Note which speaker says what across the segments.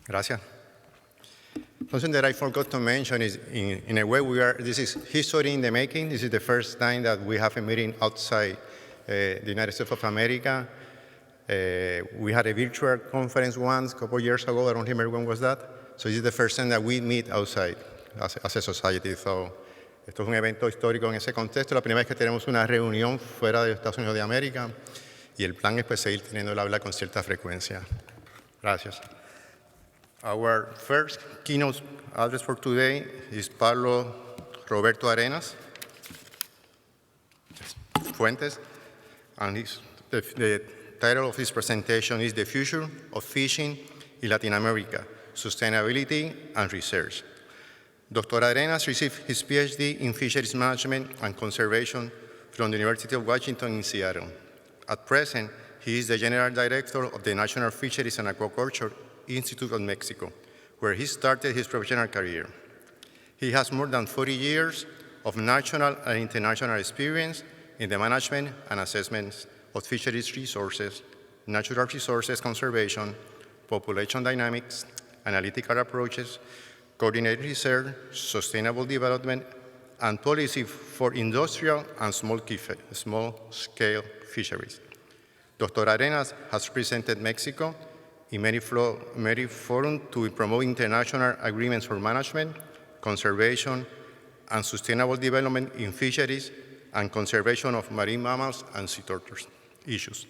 Speaker 1: Gracias. Something that I forgot to mention is, in a way, this is history in the making. This is the first time that we have a meeting outside the United States of America. We had a virtual conference once, a couple years ago. I don't remember when was that. So this is the first time that we meet outside as a society. So esto es un evento histórico en ese contexto. La primera vez que tenemos una reunión fuera de Estados Unidos de América. Y el plan es pues, seguir teniendo la habla con cierta frecuencia. Gracias. Our first keynote address for today is Pablo Roberto Arenas, Fuentes, and the title of his presentation is The Future of Fishing in Latin America, Sustainability and Research. Dr. Arenas received his PhD in Fisheries Management and Conservation from the University of Washington in Seattle. At present, he is the General Director of the National Fisheries and Aquaculture Institute of Mexico, where he started his professional career. He has more than 40 years of national and international experience in the management and assessment of fisheries resources, natural resources conservation, population dynamics, analytical approaches, coordinated research, sustainable development, and policy for industrial and small-scale fisheries. Dr. Arenas has represented Mexico in many forums to promote international agreements for management, conservation, and sustainable development in fisheries and conservation of marine mammals and sea turtles issues.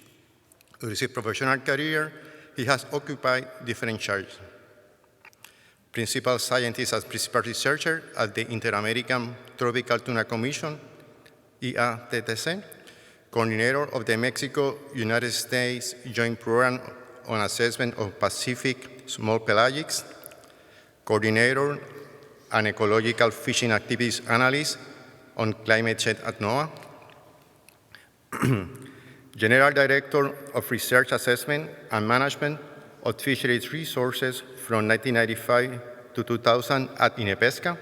Speaker 1: During his professional career, he has occupied different charges. Principal scientist and principal researcher at the Inter-American Tropical Tuna Commission, IATTC, coordinator of the Mexico-United States Joint Program on Assessment of Pacific Small Pelagics, coordinator and ecological fishing activities analyst on climate change at NOAA, General Director of Research Assessment and Management of Fisheries Resources from 1995 to 2000 at pesca,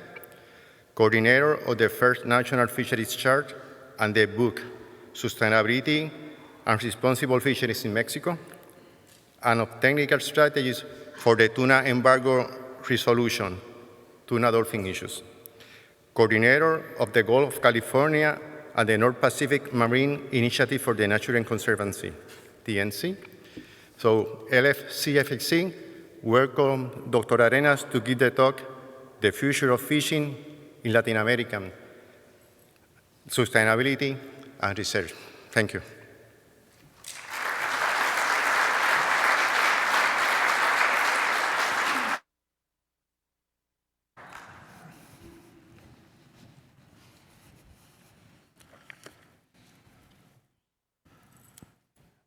Speaker 1: coordinator of the first National Fisheries Chart and the book Sustainability and Responsible Fisheries in Mexico, and of technical strategies for the tuna embargo resolution, tuna dolphin issues. Coordinator of the Gulf of California and the North Pacific Marine Initiative for the Nature and Conservancy, TNC. So LFCFC, welcome Dr. Arenas to give the talk, The Future of Fishing in Latin America, Sustainability and Research. Thank you.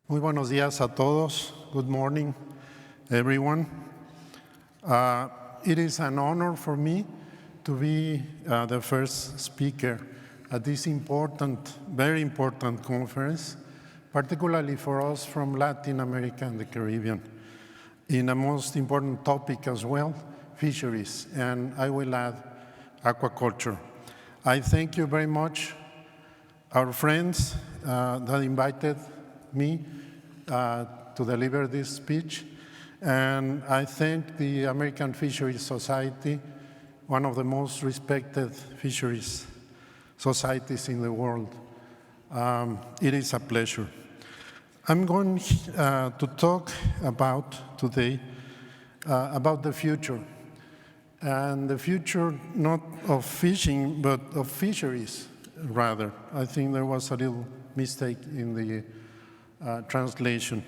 Speaker 2: Muy buenos días a todos. Good morning, everyone. It is an honor for me to be the first speaker at this important, very important conference, particularly for us from Latin America and the Caribbean, in a most important topic as well, fisheries, and I will add aquaculture. I thank you very much, our friends that invited me to deliver this speech, and I thank the American Fisheries Society, one of the most respected fisheries societies in the world. It is a pleasure. I'm going to talk about today about the future, and the future not of fishing, but of fisheries, rather. I think there was a little mistake in the translation.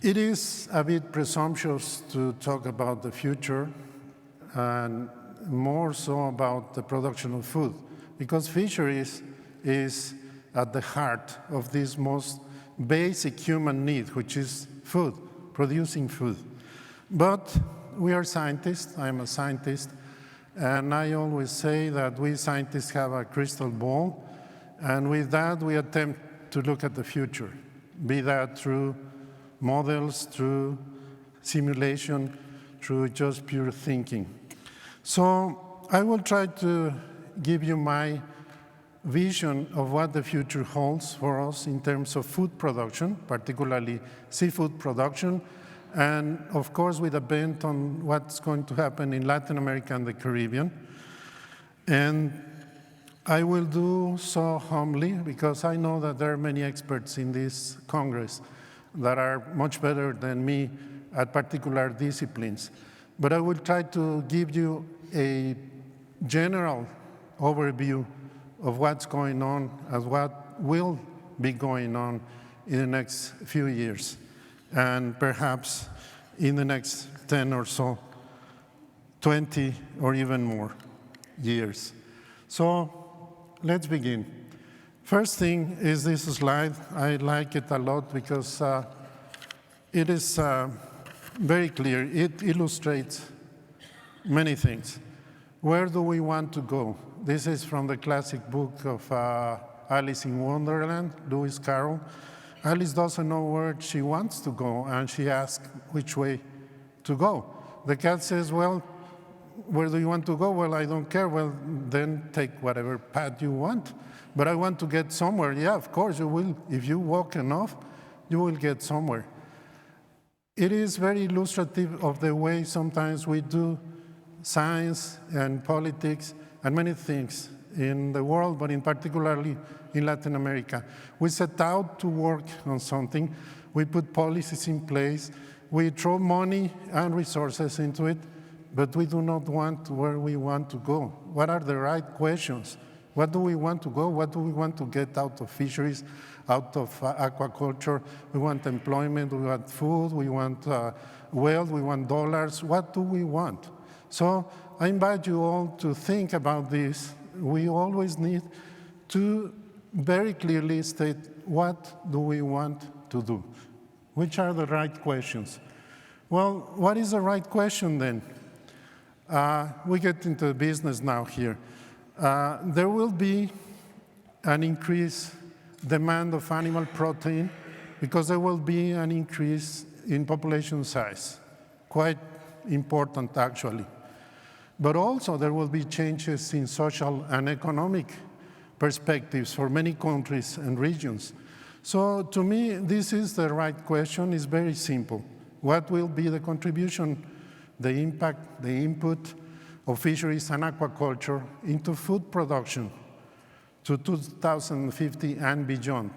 Speaker 2: It is a bit presumptuous to talk about the future and more so about the production of food, because fisheries is at the heart of this most basic human need, which is food, producing food. But we are scientists, I'm a scientist, and I always say that we scientists have a crystal ball, and with that we attempt to look at the future, be that through models, through simulation, through just pure thinking. So I will try to give you my vision of what the future holds for us in terms of food production, particularly seafood production, and of course with a bent on what's going to happen in Latin America and the Caribbean. And I will do so humbly because I know that there are many experts in this Congress that are much better than me at particular disciplines. But I will try to give you a general overview of what's going on and what will be going on in the next few years, and perhaps in the next 10 or so, 20 or even more years. So let's begin. First thing is this slide. I like it a lot because it is very clear. It illustrates many things. Where do we want to go? This is from the classic book of Alice in Wonderland, Lewis Carroll. Alice doesn't know where she wants to go, and she asks which way to go. The cat says, well, where do you want to go? Well, I don't care. Well, then take whatever path you want. But I want to get somewhere. Yeah, of course you will. If you walk enough, you will get somewhere. It is very illustrative of the way sometimes we do science and politics and many things in the world, but in particularly in Latin America. We set out to work on something. We put policies in place. We throw money and resources into it, but we do not want where we want to go. What are the right questions? What do we want to go? What do we want to get out of fisheries, out of aquaculture? We want employment, we want food, we want wealth, we want dollars. What do we want? So I invite you all to think about this. We always need to very clearly state what do we want to do? Which are the right questions? Well, what is the right question then? We get into business now here. There will be an increased demand of animal protein because there will be an increase in population size, quite important actually. But also there will be changes in social and economic perspectives for many countries and regions. So to me, this is the right question. It's very simple. What will be the contribution, the impact, the input of fisheries and aquaculture into food production to 2050 and beyond?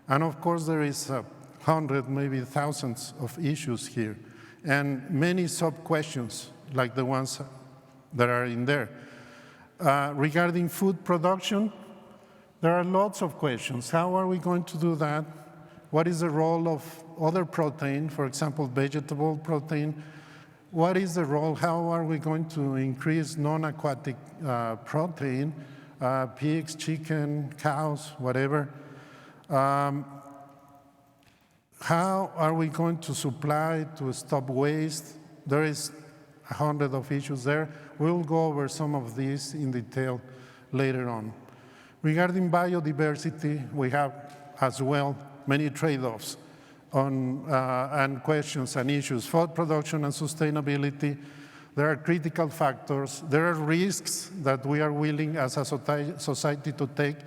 Speaker 2: And of course, there is 100, maybe thousands of issues here, and many sub-questions like the ones that are in there. Regarding food production, there are lots of questions. How are we going to do that? What is the role of other protein, for example, vegetable protein? What is the role? How are we going to increase non-aquatic protein, pigs, chicken, cows, whatever? How are we going to supply to stop waste? There is 100 of issues there. We'll go over some of these in detail later on. Regarding biodiversity, we have as well many trade-offs on and questions and issues. Food production and sustainability, there are critical factors. There are risks that we are willing as a society to take.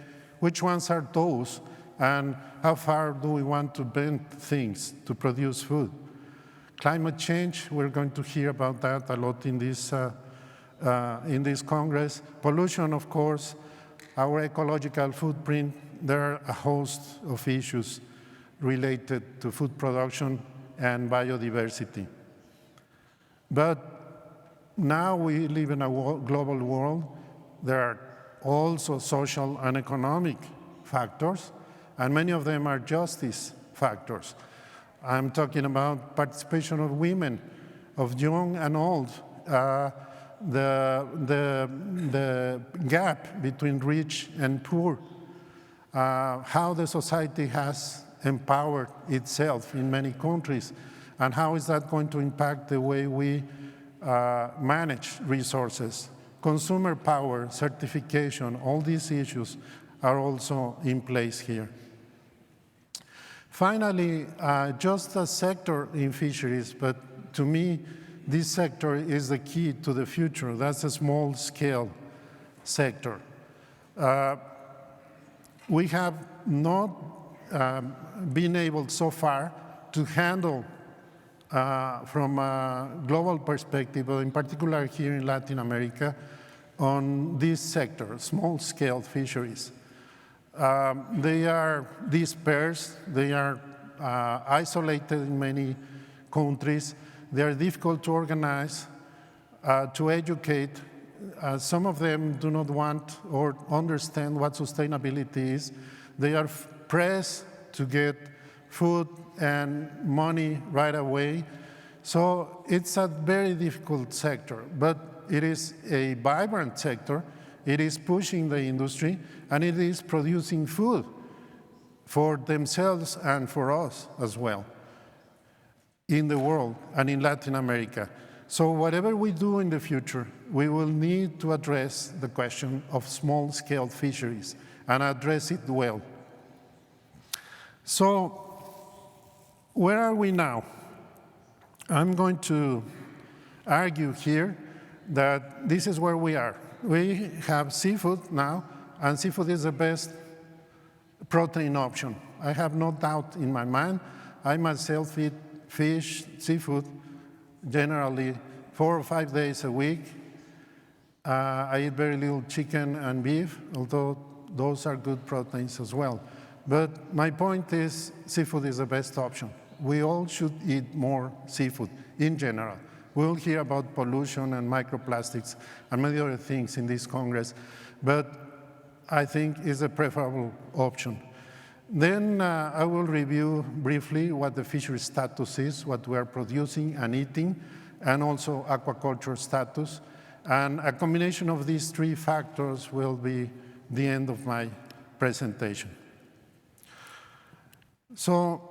Speaker 2: Which ones are those? And how far do we want to bend things to produce food? Climate change, we're going to hear about that a lot in this Congress. Pollution, of course, our ecological footprint. There are a host of issues related to food production and biodiversity. But now we live in a global world. There are also social and economic factors, and many of them are justice factors. I'm talking about participation of women, of young and old, the gap between rich and poor, how the society has empowered itself in many countries, and how is that going to impact the way we manage resources. Consumer power, certification, all these issues are also in place here. Finally, just a sector in fisheries, but to me, this sector is the key to the future. That's a small-scale sector. We have not been able so far to handle from a global perspective, but in particular here in Latin America, on this sector, small-scale fisheries. They are dispersed, they are isolated in many countries, they are difficult to organize, to educate. Some of them do not want or understand what sustainability is. They are pressed to get food and money right away. So it's a very difficult sector, but it is a vibrant sector. It is pushing the industry, and it is producing food for themselves and for us as well in the world and in Latin America. So whatever we do in the future, we will need to address the question of small-scale fisheries and address it well. So where are we now? I'm going to argue here that this is where we are. We have seafood now, and seafood is the best protein option. I have no doubt in my mind. I myself eat fish, seafood, generally 4 or 5 days a week. I eat very little chicken and beef, although those are good proteins as well. But my point is, seafood is the best option. We all should eat more seafood in general. We'll hear about pollution and microplastics and many other things in this Congress, but I think it's a preferable option. Then I will review briefly what the fishery status is, what we are producing and eating, and also aquaculture status. And a combination of these 3 factors will be the end of my presentation. So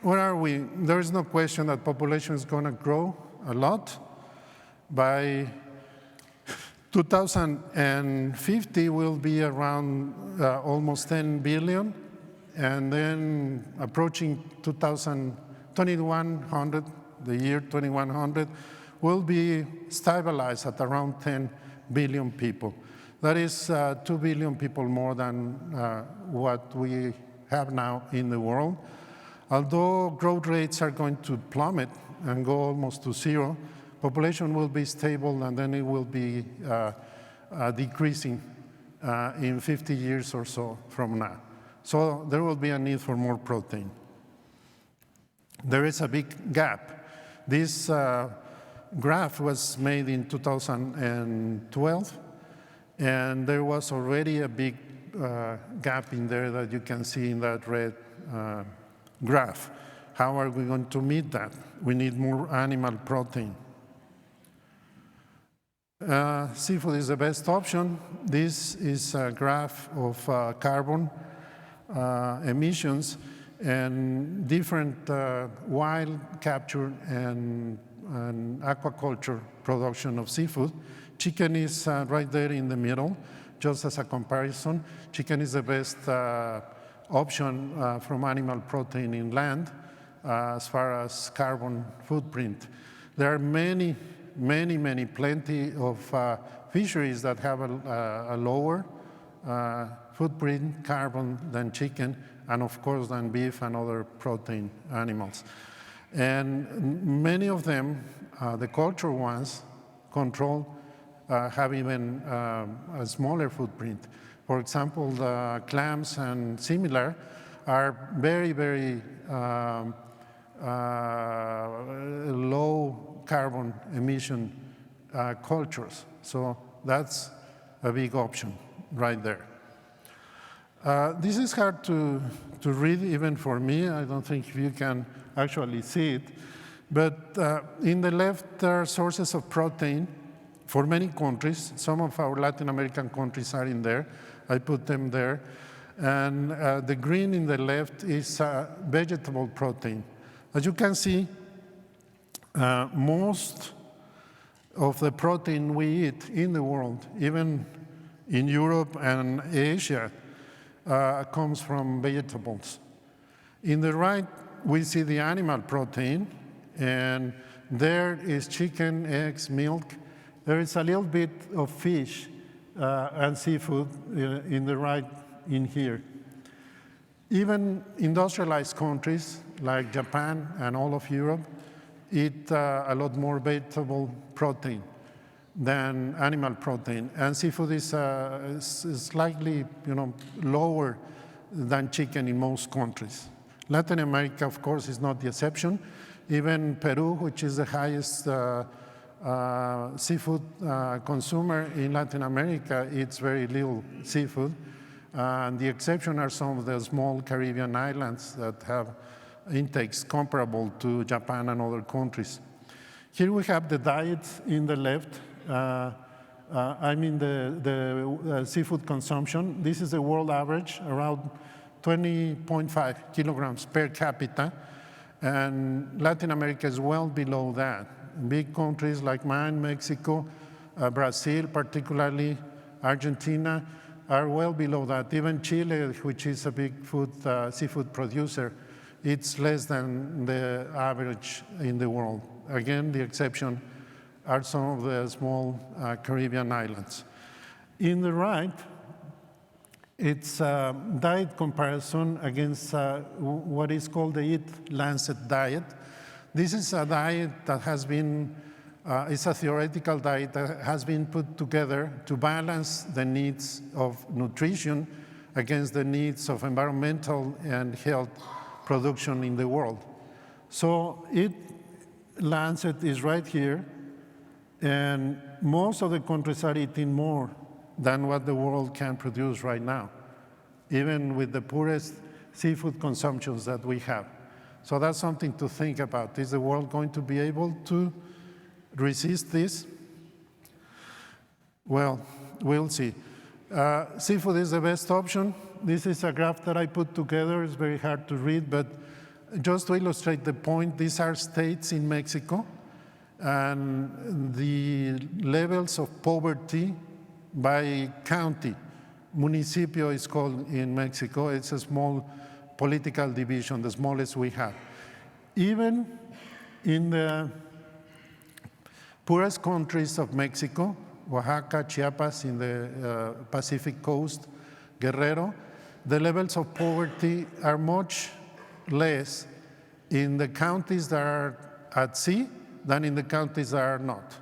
Speaker 2: where are we? There is no question that population is going to grow a lot. By 2050, we'll be around almost 10 billion. And then approaching 2100, the year 2100, will be stabilized at around 10 billion people. That is 2 billion people more than what we have now in the world. Although growth rates are going to plummet and go almost to 0, population will be stable, and then it will be decreasing in 50 years or so from now. So there will be a need for more protein. There is a big gap. This graph was made in 2012, and there was already a big gap in there that you can see in that red graph. How are we going to meet that? We need more animal protein. Seafood is the best option. This is a graph of carbon emissions and different wild capture and aquaculture production of seafood. Chicken is right there in the middle, just as a comparison. Chicken is the best option from animal protein in land as far as carbon footprint. There are plenty of fisheries that have a lower footprint carbon than chicken, and of course than beef and other protein animals. And many of them, the cultural ones, have even a smaller footprint. For example, the clams and similar are very, very low carbon emission cultures. So that's a big option right there. This is hard to read even for me. I don't think you can actually see it. But in the left, there are sources of protein for many countries. Some of our Latin American countries are in there. I put them there. And the green in the left is vegetable protein. As you can see, most of the protein we eat in the world, even in Europe and Asia, comes from vegetables. In the right, we see the animal protein, and there is chicken, eggs, milk. There is a little bit of fish and seafood in the right in here. Even industrialized countries like Japan and all of Europe eat a lot more vegetable protein than animal protein. And seafood is slightly, lower than chicken in most countries. Latin America, of course, is not the exception. Even Peru, which is the highest seafood consumer in Latin America, eats very little seafood. And the exception are some of the small Caribbean islands that have intakes comparable to Japan and other countries. Here we have the diet in the left. The seafood consumption. This is the world average, around 20.5 kilograms per capita. And Latin America is well below that. Big countries like mine, Mexico, Brazil particularly, Argentina, are well below that. Even Chile, which is a big seafood producer, it's less than the average in the world. Again, the exception are some of the small Caribbean islands. In the right, it's a diet comparison against what is called the Eat Lancet diet. This is a diet that has been, it's a theoretical diet that has been put together to balance the needs of nutrition against the needs of environmental and health production in the world. So Eat Lancet is right here, and most of the countries are eating more than what the world can produce right now, even with the poorest seafood consumptions that we have. So that's something to think about. Is the world going to be able to resist this? Well, we'll see. Seafood is the best option. This is a graph that I put together. It's very hard to read, but just to illustrate the point, these are states in Mexico, and the levels of poverty by county. Municipio is called in Mexico. It's a small political division, the smallest we have. Even in the poorest countries of Mexico, Oaxaca, Chiapas, in the Pacific coast, Guerrero, the levels of poverty are much less in the counties that are at sea than in the counties that are not.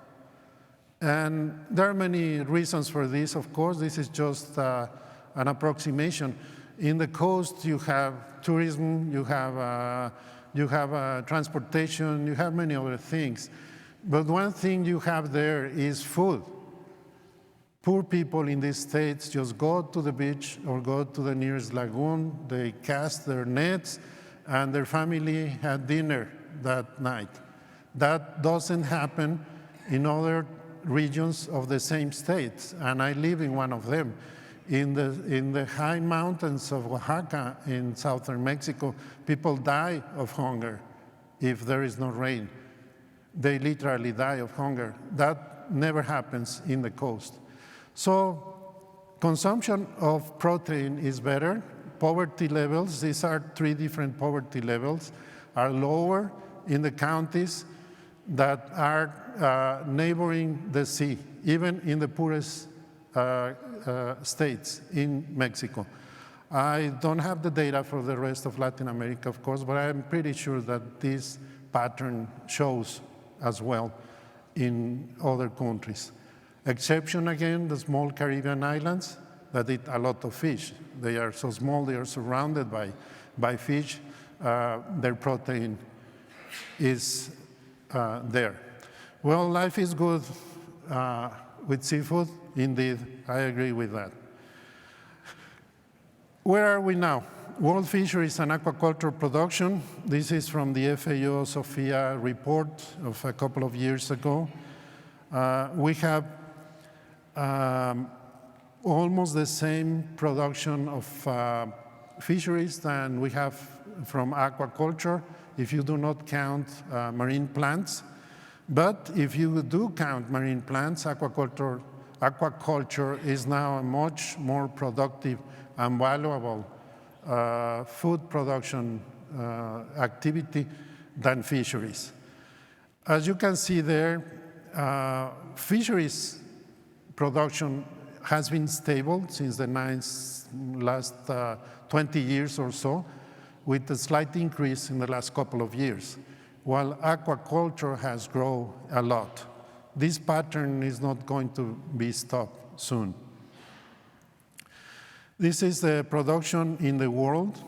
Speaker 2: And there are many reasons for this, of course. This is just an approximation. In the coast, you have tourism, you have transportation, you have many other things. But one thing you have there is food. Poor people in these states just go to the beach or go to the nearest lagoon, they cast their nets, and their family had dinner that night. That doesn't happen in other regions of the same states, and I live in one of them. In the high mountains of Oaxaca in southern Mexico, people die of hunger if there is no rain. They literally die of hunger. That never happens in the coast. So consumption of protein is better. Poverty levels, these are 3 different poverty levels, are lower in the counties that are neighboring the sea, even in the poorest states in Mexico. I don't have the data for the rest of Latin America, of course, but I'm pretty sure that this pattern shows as well in other countries. Exception, again, the small Caribbean islands that eat a lot of fish. They are so small, they are surrounded by fish. Their protein is there. Well, life is good with seafood. Indeed, I agree with that. Where are we now? World fisheries and aquaculture production. This is from the FAO Sofia report of a couple of years ago. We have almost the same production of fisheries than we have from aquaculture, if you do not count marine plants. But if you do count marine plants, aquaculture is now a much more productive and valuable food production activity than fisheries. As you can see there, fisheries production has been stable since the last 20 years or so, with a slight increase in the last couple of years. while aquaculture has grown a lot. This pattern is not going to be stopped soon. This is the production in the world,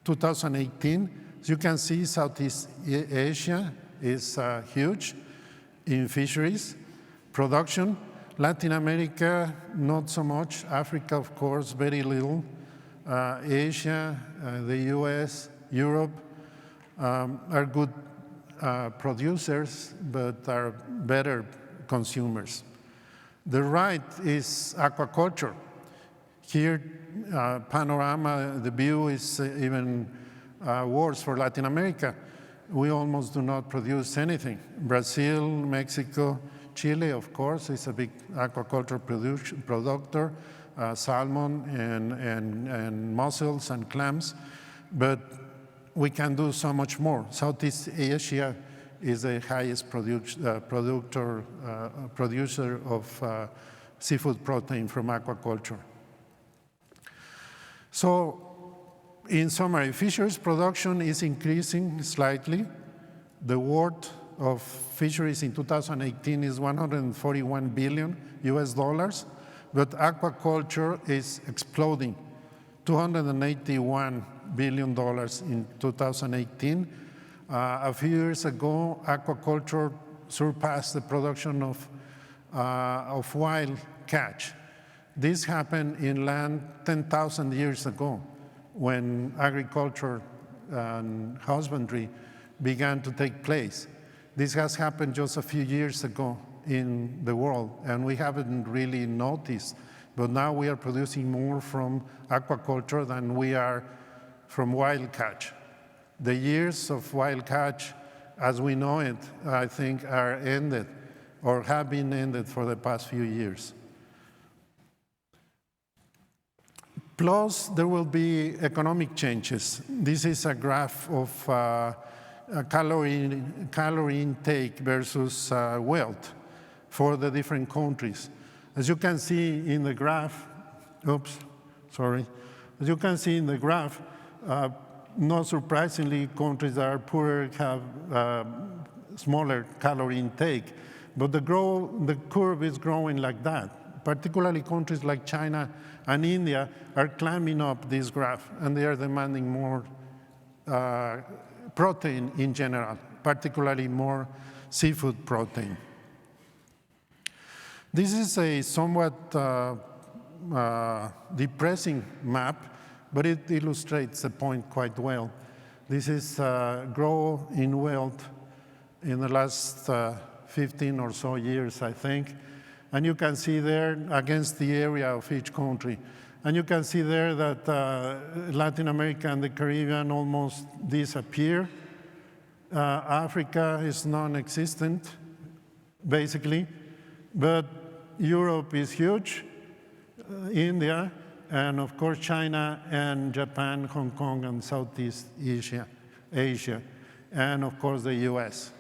Speaker 2: 2018. As you can see, Southeast Asia is huge in fisheries production. Latin America, not so much. Africa, of course, very little. Asia, the US, Europe are good producers, but are better consumers. The right is aquaculture. Here, panorama, the view is even worse for Latin America. We almost do not produce anything. Brazil, Mexico, Chile, of course, is a big aquaculture producer, salmon and mussels and clams, but we can do so much more. Southeast Asia is the highest producer of seafood protein from aquaculture. So, in summary, fisheries production is increasing slightly. The worth of fisheries in 2018 is $141 billion US dollars, but aquaculture is exploding, $281 billion in 2018. A few years ago, aquaculture surpassed the production of wild catch. This happened inland 10,000 years ago, when agriculture and husbandry began to take place. This has happened just a few years ago in the world, and we haven't really noticed. But now we are producing more from aquaculture than we are from wild catch. The years of wild catch, as we know it, I think are ended, or have been ended for the past few years. Plus, there will be economic changes. This is a graph of calorie intake versus wealth for the different countries. As you can see in the graph, as you can see in the graph, not surprisingly, countries that are poorer have smaller calorie intake, but the curve is growing like that. Particularly countries like China and India are climbing up this graph, and they are demanding more protein in general, particularly more seafood protein. This is a somewhat depressing map, but it illustrates the point quite well. This is growth in wealth in the last 15 or so years, I think. And you can see there against the area of each country. And you can see there that Latin America and the Caribbean almost disappear. Africa is non-existent, basically. But Europe is huge, India, and of course China and Japan, Hong Kong, and Southeast Asia, and of course the US.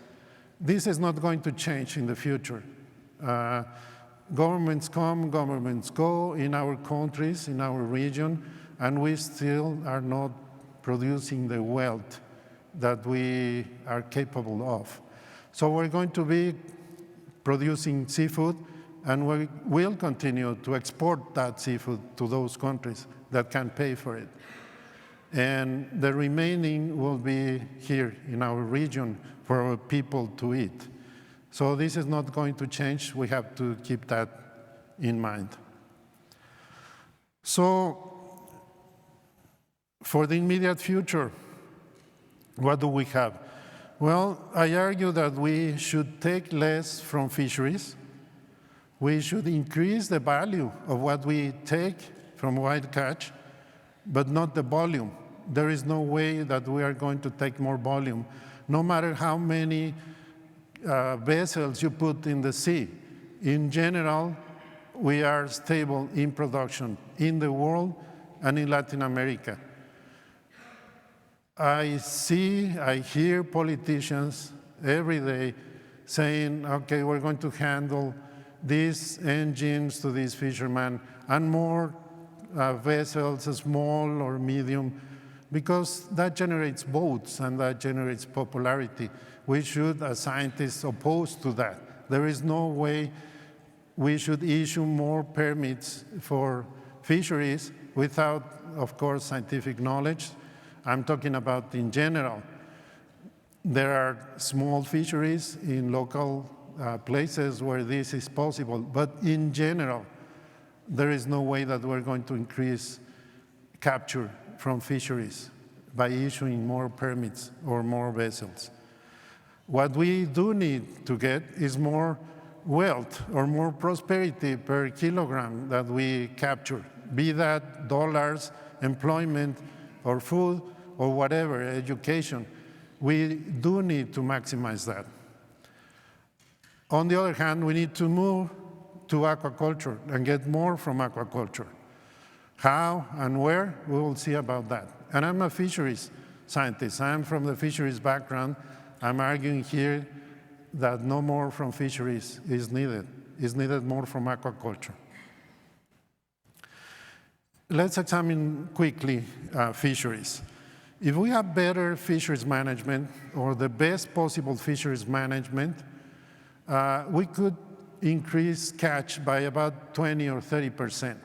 Speaker 2: This is not going to change in the future. Governments come, governments go in our countries, in our region, and we still are not producing the wealth that we are capable of. So we're going to be producing seafood, and we will continue to export that seafood to those countries that can pay for it. And the remaining will be here in our region for our people to eat. So this is not going to change. We have to keep that in mind. So for the immediate future, what do we have? Well, I argue that we should take less from fisheries. We should increase the value of what we take from wild catch, but not the volume. There is no way that we are going to take more volume, no matter how many vessels you put in the sea. In general, we are stable in production in the world and in Latin America. I hear politicians every day saying, okay, we're going to handle these engines to these fishermen and more vessels, small or medium, because that generates votes and that generates popularity. We should, as scientists, oppose to that. There is no way we should issue more permits for fisheries without, of course, scientific knowledge. I'm talking about in general. There are small fisheries in local places where this is possible, but in general, there is no way that we're going to increase capture from fisheries by issuing more permits or more vessels. What we do need to get is more wealth or more prosperity per kilogram that we capture, be that dollars, employment, or food, or whatever, education. We do need to maximize that. On the other hand, we need to move to aquaculture and get more from aquaculture. How and where, we will see about that. And I'm a fisheries scientist. I'm from the fisheries background. I'm arguing here that no more from fisheries is needed. It's needed more from aquaculture. Let's examine quickly fisheries. If we have better fisheries management, or the best possible fisheries management, we could increase catch by about 20 or 30%.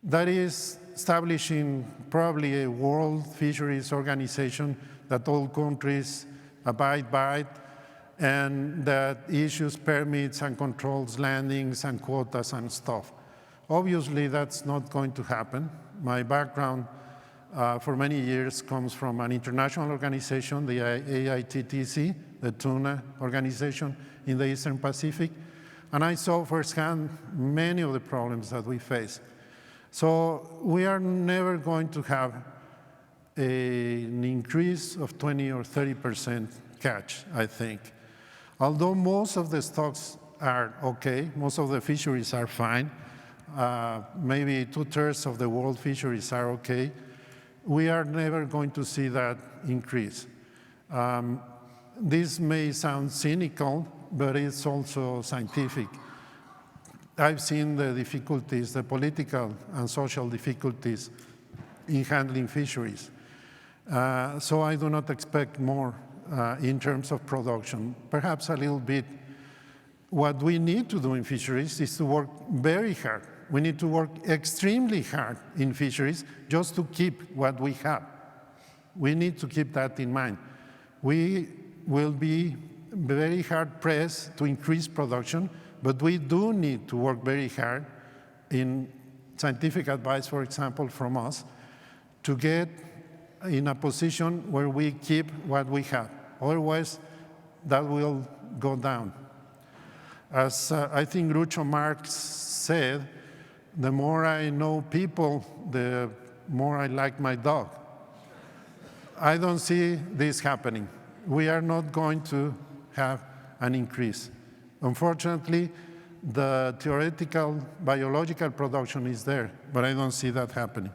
Speaker 2: That is establishing probably a World Fisheries Organization that all countries abide by, and that issues permits and controls landings and quotas and stuff. Obviously, that's not going to happen. My background for many years comes from an international organization, the AITTC, the tuna organization in the Eastern Pacific, and I saw firsthand many of the problems that we face. So we are never going to have an increase of 20 or 30% catch, I think. Although most of the stocks are okay, most of the fisheries are fine, maybe 2/3 of the world fisheries are okay, we are never going to see that increase. This may sound cynical, but it's also scientific. I've seen the difficulties, the political and social difficulties in handling fisheries. So I do not expect more in terms of production, perhaps a little bit. What we need to do in fisheries is to work very hard. We need to work extremely hard in fisheries just to keep what we have. We need to keep that in mind. We will be very hard pressed to increase production, but we do need to work very hard in scientific advice, for example, from us, to get in a position where we keep what we have. Otherwise, that will go down. As I think Groucho Marx said, the more I know people, the more I like my dog. I don't see this happening. We are not going to have an increase. Unfortunately, the theoretical biological production is there, but I don't see that happening.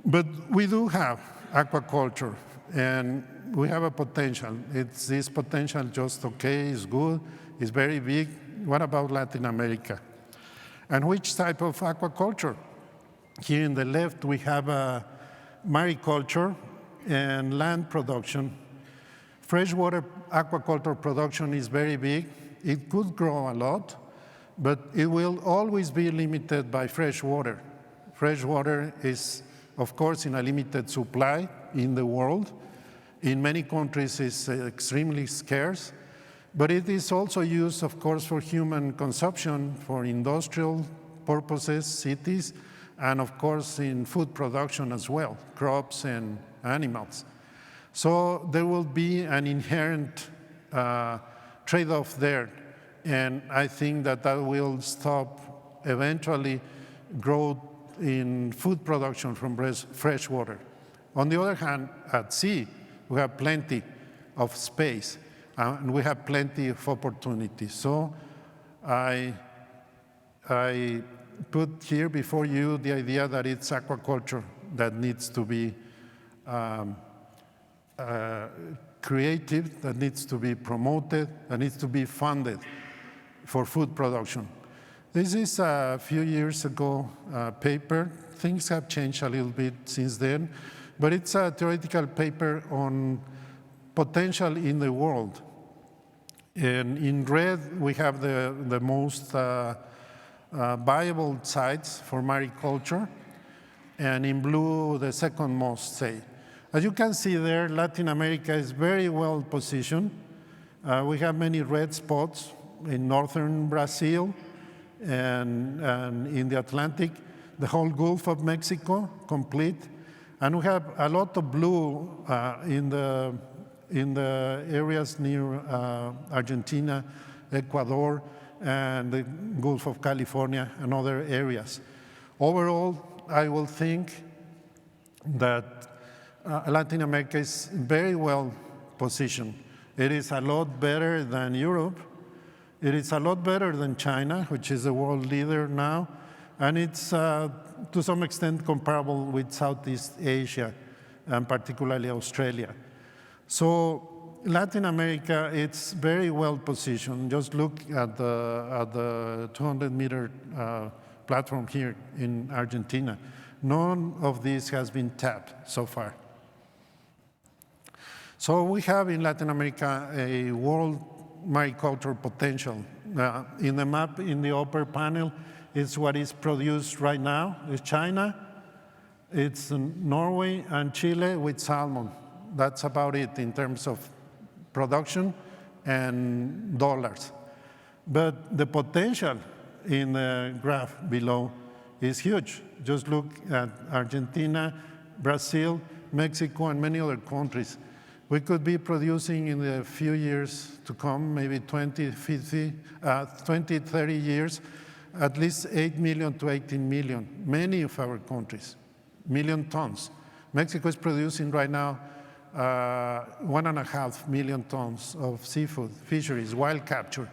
Speaker 2: But we do have aquaculture, and we have a potential. It's this potential just okay, it's good, it's very big. What about Latin America? And which type of aquaculture? Here in the left, we have mariculture and land production. Freshwater aquaculture production is very big. It could grow a lot, but it will always be limited by fresh water. Fresh water is, of course, in a limited supply in the world. In many countries, it's extremely scarce, but it is also used, of course, for human consumption, for industrial purposes, cities, and of course in food production as well, crops and animals. So there will be an inherent trade-off there, and I think that that will stop eventually growth in food production from fresh water. On the other hand, at sea, we have plenty of space, and we have plenty of opportunities. So I put here before you the idea that it's aquaculture that needs to be creative, that needs to be promoted, that needs to be funded for food production. This is a few years ago paper. Things have changed a little bit since then, but it's a theoretical paper on potential in the world. And in red, we have the most viable sites for mariculture, and in blue, the second most, say. As you can see there, Latin America is very well positioned. We have many red spots in northern Brazil and in the Atlantic, the whole Gulf of Mexico, complete. And we have a lot of blue in the areas near Argentina, Ecuador, and the Gulf of California and other areas. Overall, I will think that Latin America is very well positioned. It is a lot better than Europe. It is a lot better than China, which is the world leader now. And it's, to some extent, comparable with Southeast Asia, and particularly Australia. So Latin America, it's very well positioned. Just look at the 200-meter platform here in Argentina. None of this has been tapped so far. So we have in Latin America a world mariculture potential. In the map in the upper panel is what is produced right now. It's China, it's Norway and Chile with salmon. That's about it in terms of production and dollars. But the potential in the graph below is huge. Just look at Argentina, Brazil, Mexico, and many other countries. We could be producing in the few years to come, maybe 20, 30 years, at least 8 million to 18 million, many of our countries, million tons. Mexico is producing right now 1.5 million tons of seafood, fisheries, wild capture.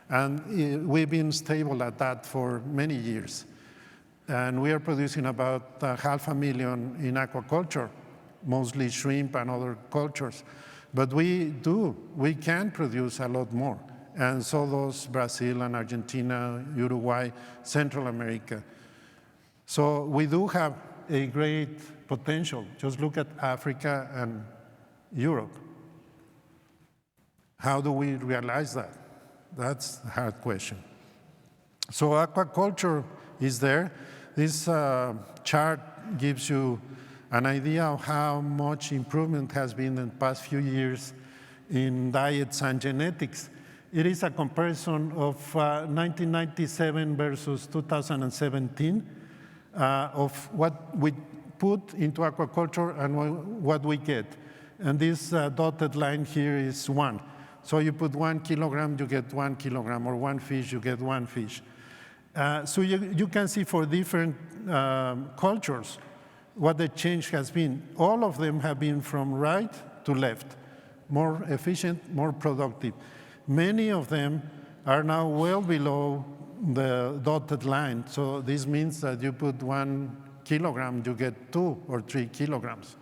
Speaker 2: And we've been stable at that for many years. And we are producing about 500,000 in aquaculture, mostly shrimp and other cultures. But we can produce a lot more. And so does Brazil and Argentina, Uruguay, Central America. So we do have a great potential. Just look at Africa and Europe. How do we realize that? That's a hard question. So aquaculture is there. This chart gives you an idea of how much improvement has been in the past few years in diets and genetics. It is a comparison of 1997 versus 2017 of what we put into aquaculture and what we get. And this dotted line here is 1. So you put 1 kilogram, you get 1 kilogram, or 1 fish, you get 1 fish. So you can see for different cultures what the change has been. All of them have been from right to left, more efficient, more productive. Many of them are now well below the dotted line. So this means that you put 1 kilogram, you get 2 or 3 kilograms.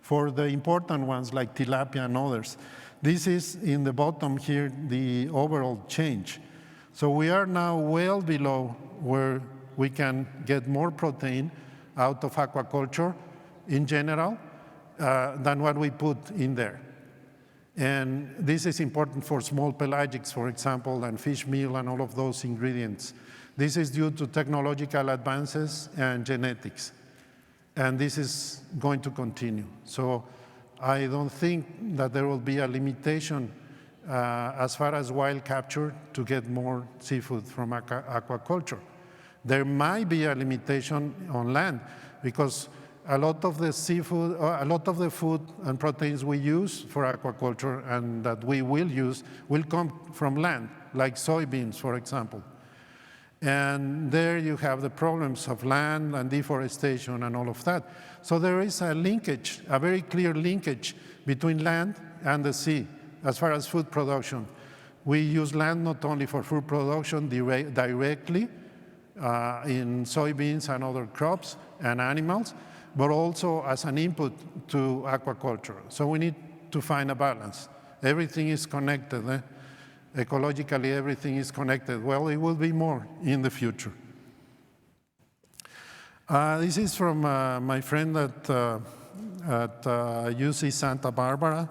Speaker 2: For the important ones like tilapia and others, this is in the bottom here, the overall change. So we are now well below where we can get more protein out of aquaculture in general than what we put in there. And this is important for small pelagics, for example, and fish meal and all of those ingredients. This is due to technological advances and genetics. And this is going to continue. So I don't think that there will be a limitation as far as wild capture to get more seafood from aquaculture. There might be a limitation on land because a lot of the seafood, a lot of the food and proteins we use for aquaculture and that we will use will come from land, like soybeans, for example. And there you have the problems of land and deforestation and all of that. So there is a linkage, a very clear linkage between land and the sea as far as food production. We use land not only for food production directly in soybeans and other crops and animals, but also as an input to aquaculture. So we need to find a balance. Everything is connected. ecologically everything is connected. Well, it will be more in the future. This is from my friend at UC Santa Barbara.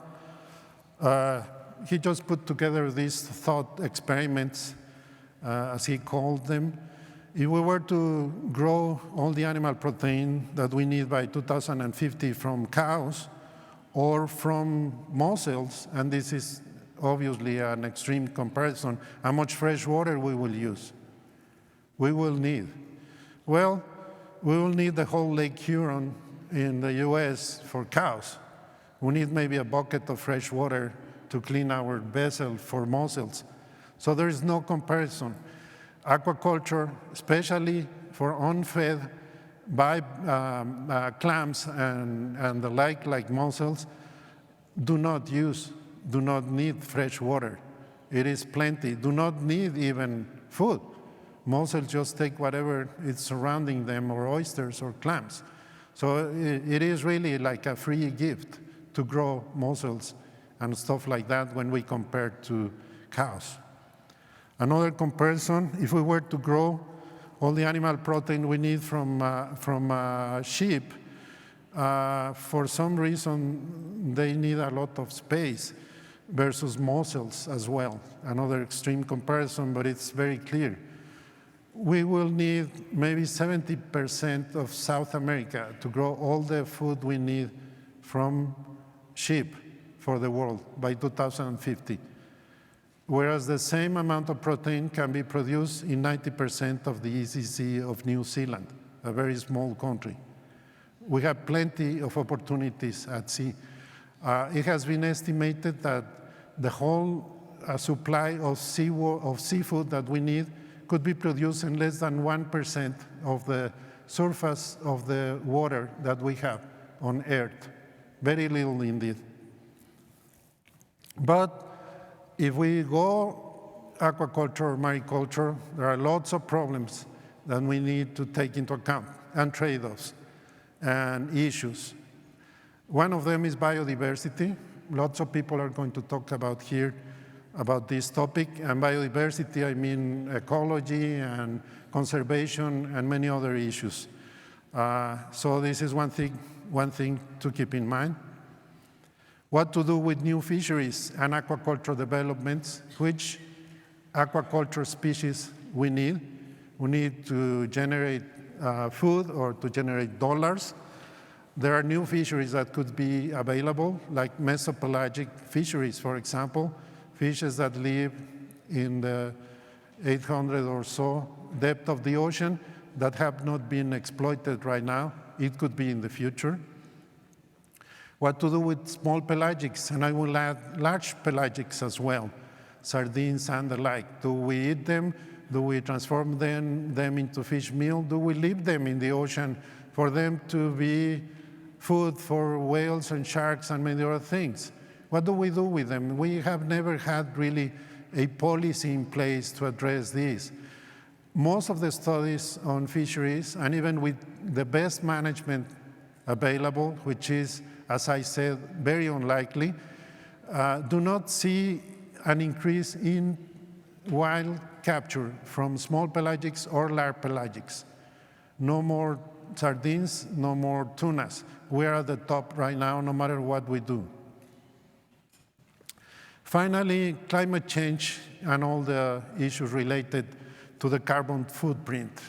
Speaker 2: He just put together these thought experiments, as he called them. If we were to grow all the animal protein that we need by 2050 from cows or from mussels, and this is obviously an extreme comparison, how much fresh water we will use, we will need. Well, we will need the whole Lake Huron in the US for cows. We need maybe a bucket of fresh water to clean our vessel for mussels. So there is no comparison. Aquaculture, especially for unfed by clams and the like mussels, do not need fresh water. It is plenty, do not need even food. Mussels just take whatever is surrounding them, or oysters or clams. So it is really like a free gift to grow mussels and stuff like that when we compare to cows. Another comparison, if we were to grow all the animal protein we need from sheep, for some reason they need a lot of space versus mussels as well. Another extreme comparison, but it's very clear. We will need maybe 70% of South America to grow all the food we need from sheep for the world by 2050. Whereas the same amount of protein can be produced in 90% of the ECC of New Zealand, a very small country. We have plenty of opportunities at sea. It has been estimated that the whole supply of seafood that we need could be produced in less than 1% of the surface of the water that we have on Earth. Very little indeed. But if we go aquaculture or mariculture, there are lots of problems that we need to take into account, and trade-offs and issues. One of them is biodiversity. Lots of people are going to talk about here about this topic. And biodiversity, I mean ecology and conservation and many other issues. So this is one thing to keep in mind. What to do with new fisheries and aquaculture developments, which aquaculture species we need. We need to generate food or to generate dollars. There are new fisheries that could be available, like mesopelagic fisheries, for example, fishes that live in the 800 or so depth of the ocean that have not been exploited right now. It could be in the future. What to do with small pelagics, and I will add large pelagics as well, sardines and the like. Do we eat them? Do we transform them into fish meal? Do we leave them in the ocean for them to be food for whales and sharks and many other things? What do we do with them? We have never had really a policy in place to address this. Most of the studies on fisheries, and even with the best management available, which is, as I said, very unlikely, do not see an increase in wild capture from small pelagics or large pelagics. No more sardines, no more tunas. We are at the top right now, no matter what we do. Finally, climate change and all the issues related to the carbon footprint.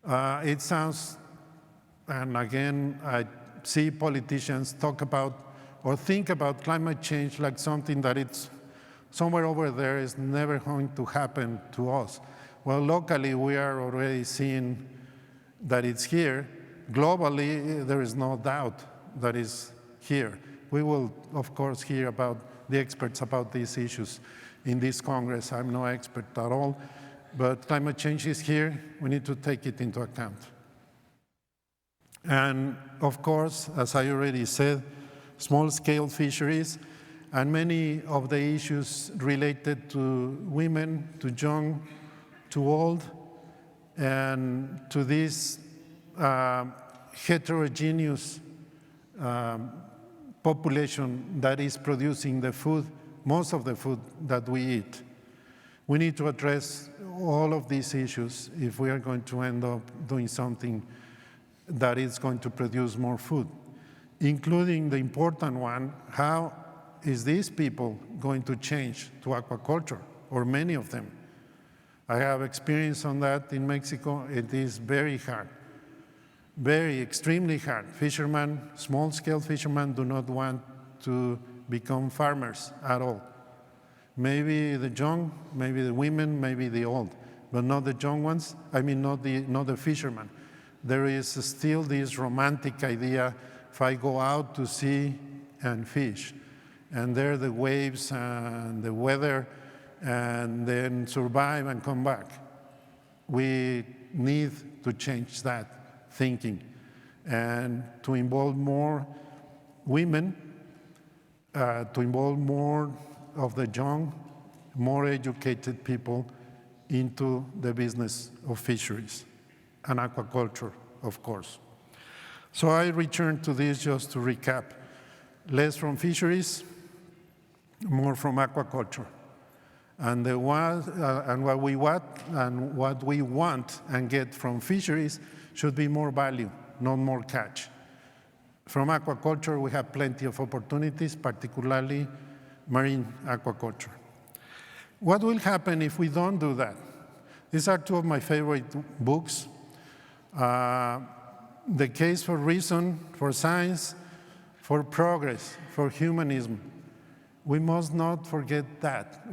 Speaker 2: It sounds, and again, I see politicians talk about or think about climate change like something that it's somewhere over there, is never going to happen to us. Well, locally, we are already seeing that it's here. Globally, there is no doubt that it's here. We will, of course, hear about the experts about these issues in this Congress. I'm no expert at all, but climate change is here. We need to take it into account. And of course, as I already said, small-scale fisheries and many of the issues related to women, to young, to old, and to this heterogeneous population that is producing the food, most of the food that we eat. We need to address all of these issues if we are going to end up doing something that is going to produce more food, including the important one, how is these people going to change to aquaculture, or many of them? I have experience on that in Mexico. It is very hard, extremely hard. Fishermen, small-scale fishermen do not want to become farmers at all. Maybe the young, maybe the women, maybe the old, but not the young ones, not the fishermen. There is still this romantic idea, if I go out to sea and fish, and there are the waves and the weather, and then survive and come back. We need to change that thinking and to involve more women, to involve more of the young, more educated people into the business of fisheries and aquaculture, of course. So I return to this just to recap. Less from fisheries, more from aquaculture. And what we want and get from fisheries should be more value, not more catch. From aquaculture, we have plenty of opportunities, particularly marine aquaculture. What will happen if we don't do that? These are two of my favorite books. The Case for Reason, for Science, for Progress, for Humanism. We must not forget that.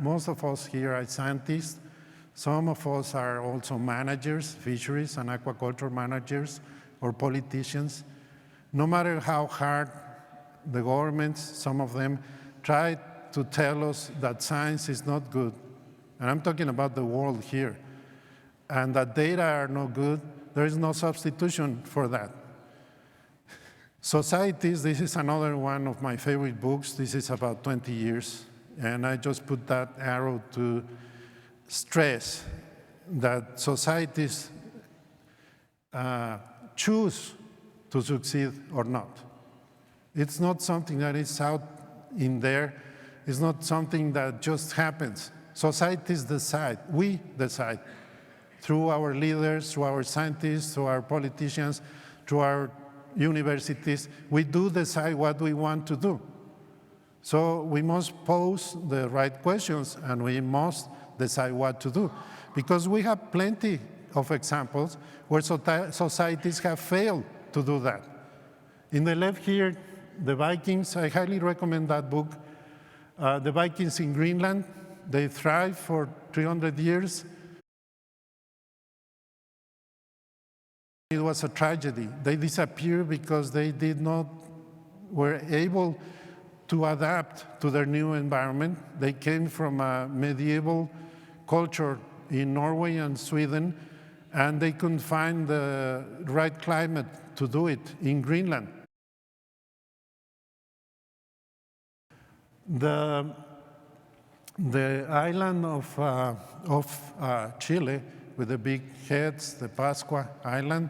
Speaker 2: Most of us here are scientists. Some of us are also managers, fisheries and aquaculture managers, or politicians. No matter how hard the governments, some of them, try to tell us that science is not good, and I'm talking about the world here, and that data are not good, there is no substitution for that. Societies, this is another one of my favorite books. This is about 20 years, and I just put that arrow to stress that societies choose to succeed or not. It's not something that is out in there. It's not something that just happens. Societies decide, we decide, through our leaders, through our scientists, through our politicians, through our universities, we do decide what we want to do. So we must pose the right questions, and we must decide what to do. Because we have plenty of examples where societies have failed to do that. In the left here, the Vikings, I highly recommend that book. The Vikings in Greenland, they thrived for 300 years. It was a tragedy. They disappeared because they were able to adapt to their new environment. They came from a medieval culture in Norway and Sweden, and they couldn't find the right climate to do it in Greenland. The island of Chile, with the big heads, the Pascua Island,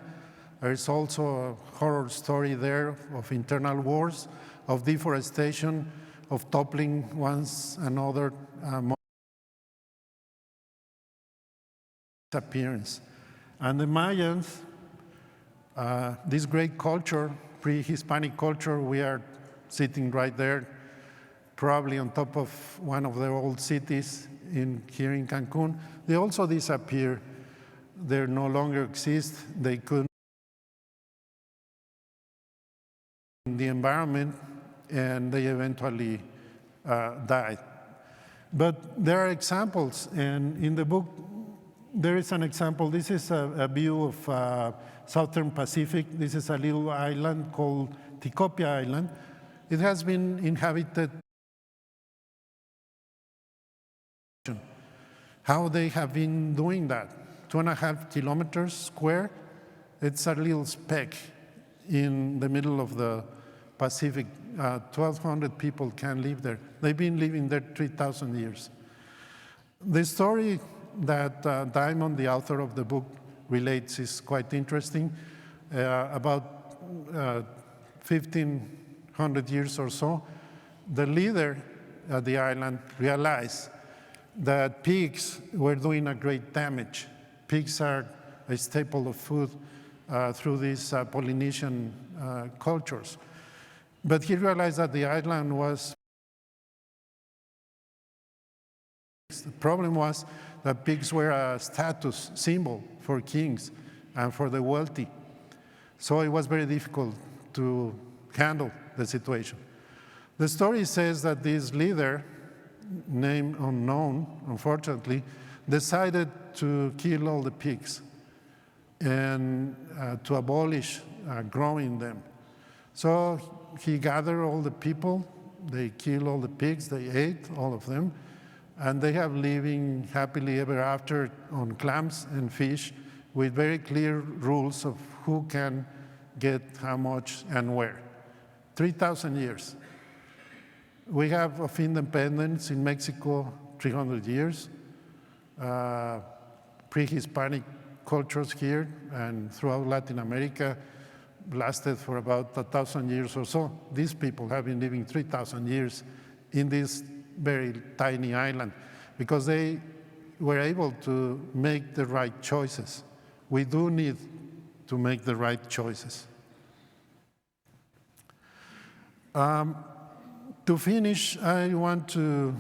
Speaker 2: there is also a horror story there of internal wars, of deforestation, of toppling one's another appearance. And the Mayans, this great culture, pre-Hispanic culture, we are sitting right there, probably on top of one of their old cities here in Cancun. They also disappear. They no longer exist. They couldn't in the environment, and they eventually died. But there are examples, and in the book, there is an example. This is a view of Southern Pacific. This is a little island called Tikopia Island. It has been inhabited. How they have been doing that? 2.5 kilometers square. It's a little speck in the middle of the Pacific. 1,200 people can live there. They've been living there 3,000 years. The story that Diamond, the author of the book, relates is quite interesting. About 1,500 years or so, the leader of the island realized that pigs were doing a great damage. Pigs are a staple of food through these Polynesian cultures. But he realized that the island was, the problem was that pigs were a status symbol for kings and for the wealthy. So it was very difficult to handle the situation. The story says that this leader, name unknown, unfortunately, decided to kill all the pigs and to abolish growing them. So he gathered all the people, they killed all the pigs, they ate all of them, and they have living happily ever after on clams and fish with very clear rules of who can get how much and where. 3,000 years. We have of independence in Mexico 300 years, pre-Hispanic cultures here and throughout Latin America lasted for about 1,000 years or so. These people have been living 3,000 years in this very tiny island because they were able to make the right choices. We do need to make the right choices. To finish, I want to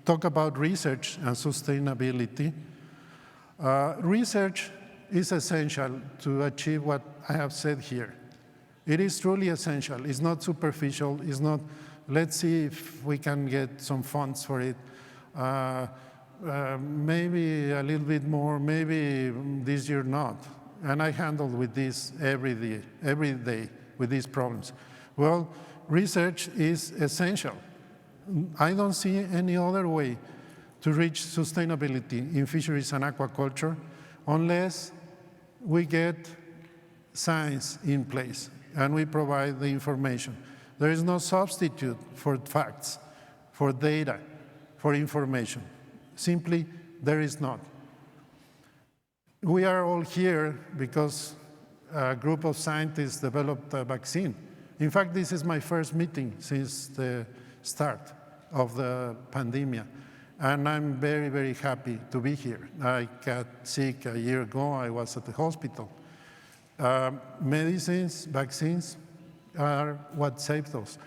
Speaker 2: talk about research and sustainability. Research is essential to achieve what I have said here. It is truly essential. It's not superficial. It's not, let's see if we can get some funds for it. Maybe a little bit more, maybe this year not. And I handle with this every day with these problems. Well, research is essential. I don't see any other way to reach sustainability in fisheries and aquaculture unless we get science in place and we provide the information. There is no substitute for facts, for data, for information. Simply, there is not. We are all here because a group of scientists developed a vaccine. In fact, this is my first meeting since the start of the pandemic, and I'm very, very happy to be here. I got sick a year ago. I was at the hospital. Medicines, vaccines are what saved us.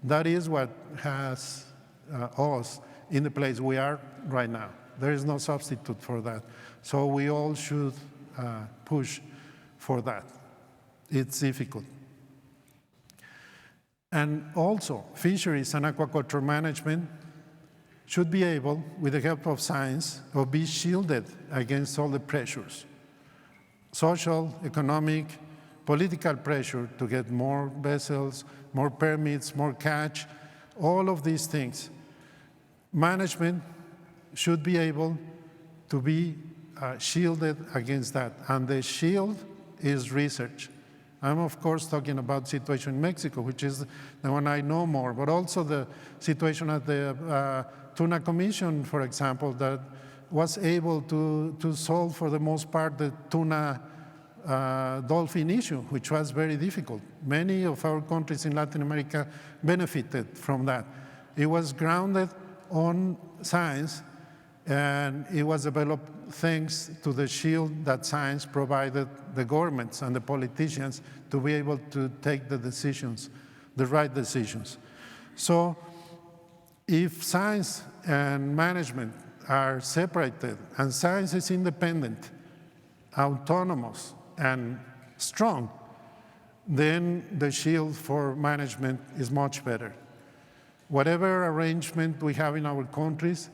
Speaker 2: That is what has us in the place we are right now. There is no substitute for that. So we all should push for that. It's difficult. And also, fisheries and aquaculture management should be able, with the help of science, to be shielded against all the pressures. Social, economic, political pressure to get more vessels, more permits, more catch, all of these things. Management should be able to be shielded against that. And the shield is research. I'm, of course, talking about the situation in Mexico, which is the one I know more, but also the situation at the Tuna Commission, for example, that was able to solve, for the most part, the tuna dolphin issue, which was very difficult. Many of our countries in Latin America benefited from that. It was grounded on science, and it was developed thanks to the shield that science provided the governments and the politicians to be able to take the decisions, the right decisions. So if science and management are separated and science is independent, autonomous, and strong, then the shield for management is much better. Whatever arrangement we have in our countries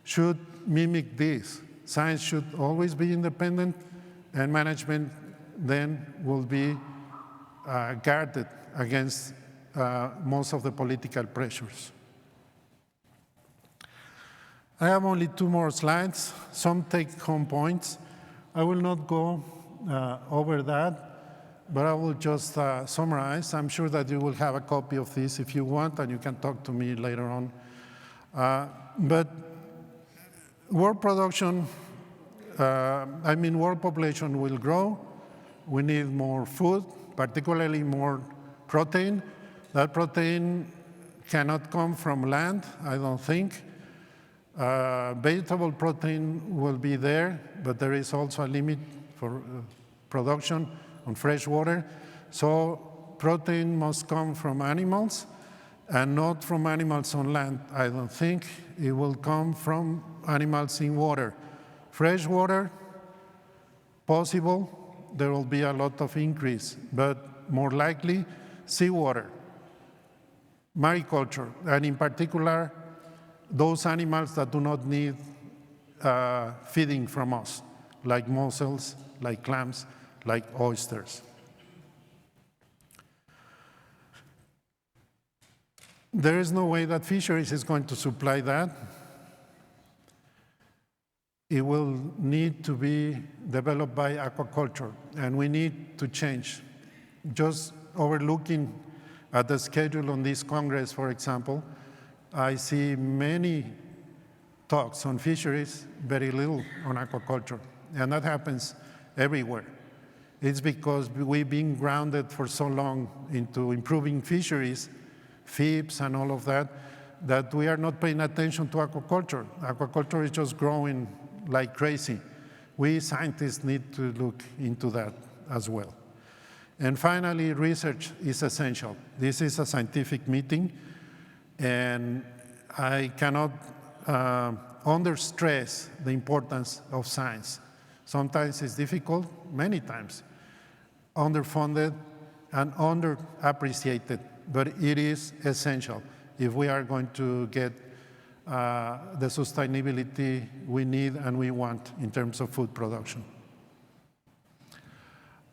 Speaker 2: should mimic this. Science should always be independent, and management then will be guarded against most of the political pressures. I have only 2 more slides, some take-home points. I will not go over that, but I will just summarize. I'm sure that you will have a copy of this if you want, and you can talk to me later on. But world production, world population will grow. We need more food, particularly more protein. That protein cannot come from land, I don't think. Vegetable protein will be there, but there is also a limit for production on fresh water. So protein must come from animals and not from animals on land. I don't think it will come from animals in water. Fresh water, possible, there will be a lot of increase, but more likely seawater, mariculture, and in particular, those animals that do not need feeding from us, like mussels, like clams, like oysters. There is no way that fisheries is going to supply that. It will need to be developed by aquaculture, and we need to change. Just overlooking at the schedule on this Congress, for example, I see many talks on fisheries, very little on aquaculture, and that happens everywhere. It's because we've been grounded for so long into improving fisheries, FIPS and all of that, that we are not paying attention to aquaculture. Aquaculture is just growing like crazy. We scientists need to look into that as well. And finally, research is essential. This is a scientific meeting, and I cannot understress the importance of science. Sometimes it's difficult, many times, underfunded and underappreciated, but it is essential if we are going to get the sustainability we need and we want in terms of food production.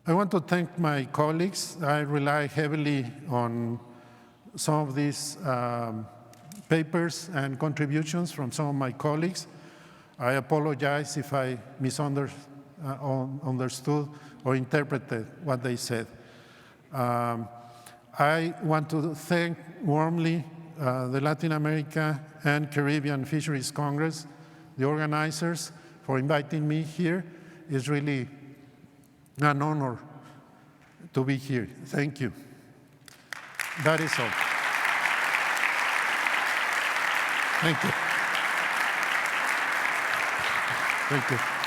Speaker 2: I want to thank my colleagues. I rely heavily on some of these papers and contributions from some of my colleagues. I apologize if I misunderstood or interpreted what they said. I want to thank warmly the Latin America and Caribbean Fisheries Congress, the organizers, for inviting me here. It's really an honor to be here. Thank you. That is all. Thank you. Thank you.